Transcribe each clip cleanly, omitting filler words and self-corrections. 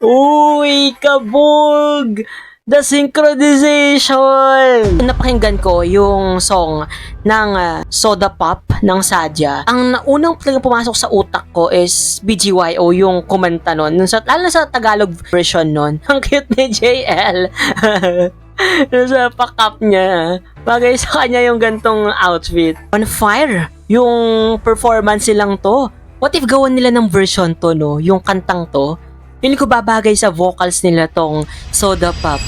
Uy, kabog! The synchronization! Napakinggan ko yung song ng Soda Pop ng Sadya. Ang unang talagang pumasok sa utak ko is BGYO, yung kumanta nun. Lalo na sa Tagalog version nun. Ang cute ni JL. Sa pakap niya. Bagay sa kanya yung gantong outfit. On fire! Yung performance nilang to. What if gawan nila ng version to, no? Yung kantang to. Feeling ko babagay sa vocals nila tong Soda Pop.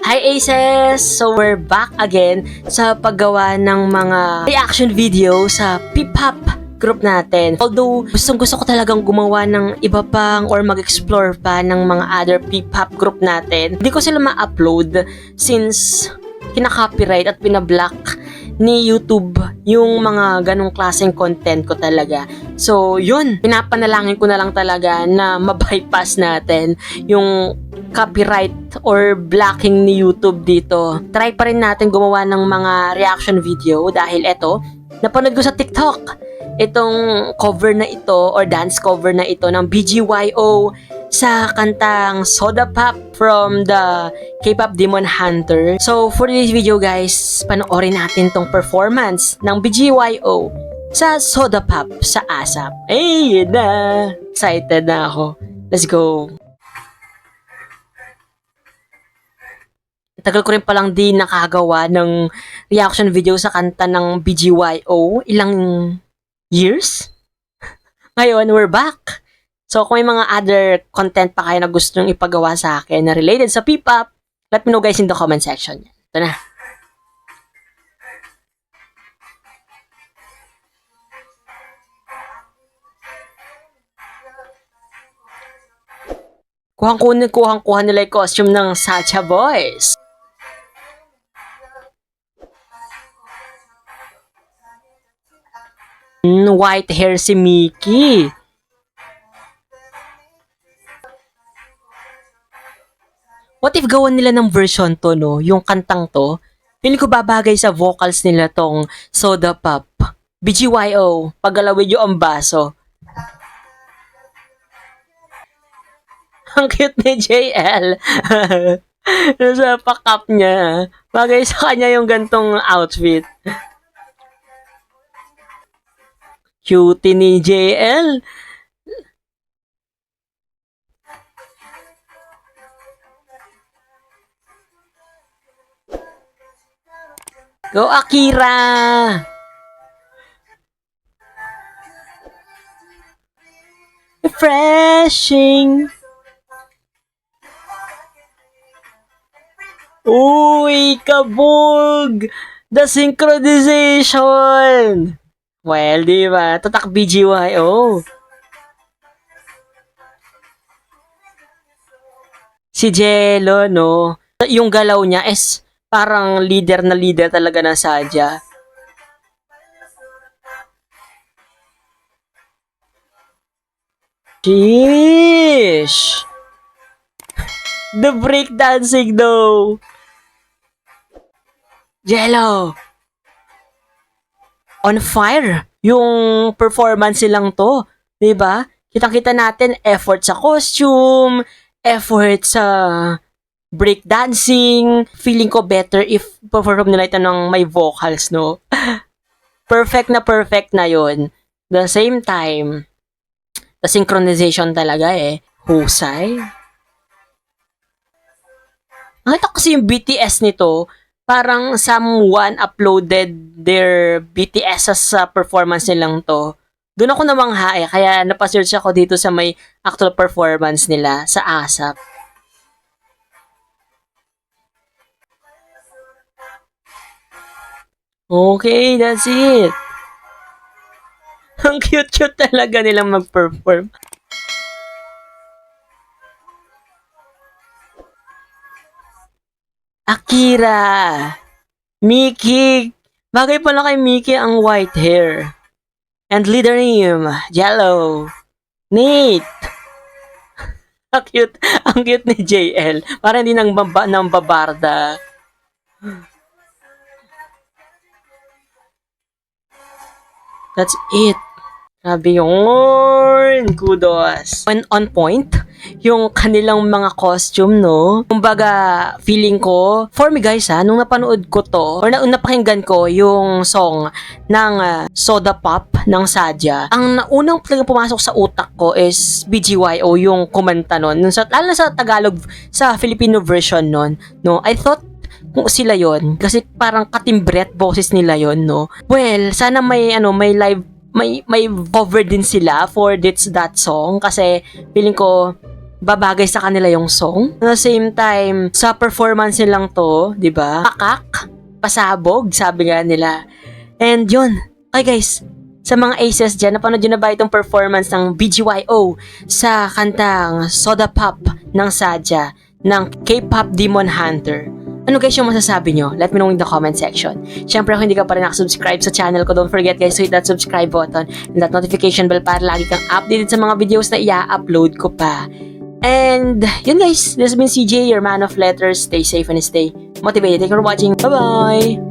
Hi Aces! So we're back again sa paggawa ng mga reaction video sa P-pop group natin. Although gusto ko talagang gumawa ng iba pang or mag-explore pa ng mga other P-pop group natin. Hindi ko sila ma-upload since kinaka-copyright at pinablock ni YouTube yung mga ganong klaseng content ko talaga. So, yun. Pinapanalangin ko na lang talaga na ma-bypass natin yung copyright or blocking ni YouTube dito. Try pa rin natin gumawa ng mga reaction video dahil eto, napanood ko sa TikTok itong cover na ito or dance cover na ito ng BGYO sa kantang Soda Pop from the K-pop Demon Hunter. So for this video guys, panoorin natin tong performance ng BGYO sa Soda Pop sa ASAP. Ay, yun na! Excited na ako. Let's go! Tagal ko rin palang di nakagawa ng reaction video sa kanta ng BGYO. Ilang years? Ngayon, we're back! So, kung may mga other content pa kayo na gusto nyong ipagawa sa akin na related sa P-pop, let me know guys in the comment section. Ito na. Kuhang-kuha nila yung costume ng Sacha Boys. White hair si Mickey. What if gawan nila ng version to, no? Yung kantang to. Feeling ko babagay sa vocals nila tong Soda Pop. BGYO, paggalawin nyo ang baso. Ang cute ni JL. Sa pakap niya. Bagay sa kanya yung gantong outfit. Cutie ni JL. Go Akira! Refreshing! Uy, kabog! The synchronization! Well, di ba? Tatak BGYO. Si Jello, no? Yung galaw niya is parang leader na leader talaga ng Sadya. Sheesh! The breakdancing though! Jello! On fire yung performance silang to, 'di ba? Kitang-kita natin effort sa costume, effort sa breakdancing. Feeling ko better if perform nila ito ng may vocals, no? Perfect na 'yon. The same time, the synchronization talaga husay. Nakita kasi yung BTS nito, parang someone uploaded their BTS sa performance nilang to. Doon ako namangha kaya napasearch ako dito sa may actual performance nila sa ASAP. Okay, that's it. Ang cute-cute talaga nilang mag-perform. Akira! Mickey! Bagay pala kay Mickey ang white hair. And leader name, Jello. Neat! Ang cute ni JL. Para hindi nang babarda. That's it. Sabi yun. Kudos. When on point, yung kanilang mga costume, no? Kumbaga, feeling ko, for me guys nung napanood ko to, or napakinggan ko yung song ng Soda Pop ng Sadya, ang unang talagang pumasok sa utak ko is BGYO yung kumanta nun. Lalo na sa Tagalog, sa Filipino version nun, no? I thought kung sila yon kasi parang katimbret boses nila yon, no? Well, sana may live may cover din sila for that song kasi feeling ko babagay sa kanila yung song. At the same time, sa performance nilang to, 'di ba? Pakak, pasabog, sabi nga nila. And yun. Okay guys, sa mga aces dyan, napanood nyo na ba itong performance ng BGYO sa kantang Soda Pop ng Sadya ng K-pop Demon Hunter? Ano guys yung masasabi nyo? Let me know in the comment section. Siyempre kung hindi ka pa rin nakasubscribe sa channel ko, don't forget guys to hit that subscribe button and that notification bell para lagi kang updated sa mga videos na i-upload ko pa. And yun guys, this has been CJ, your man of letters. Stay safe and stay motivated. Thank you for watching. Bye-bye!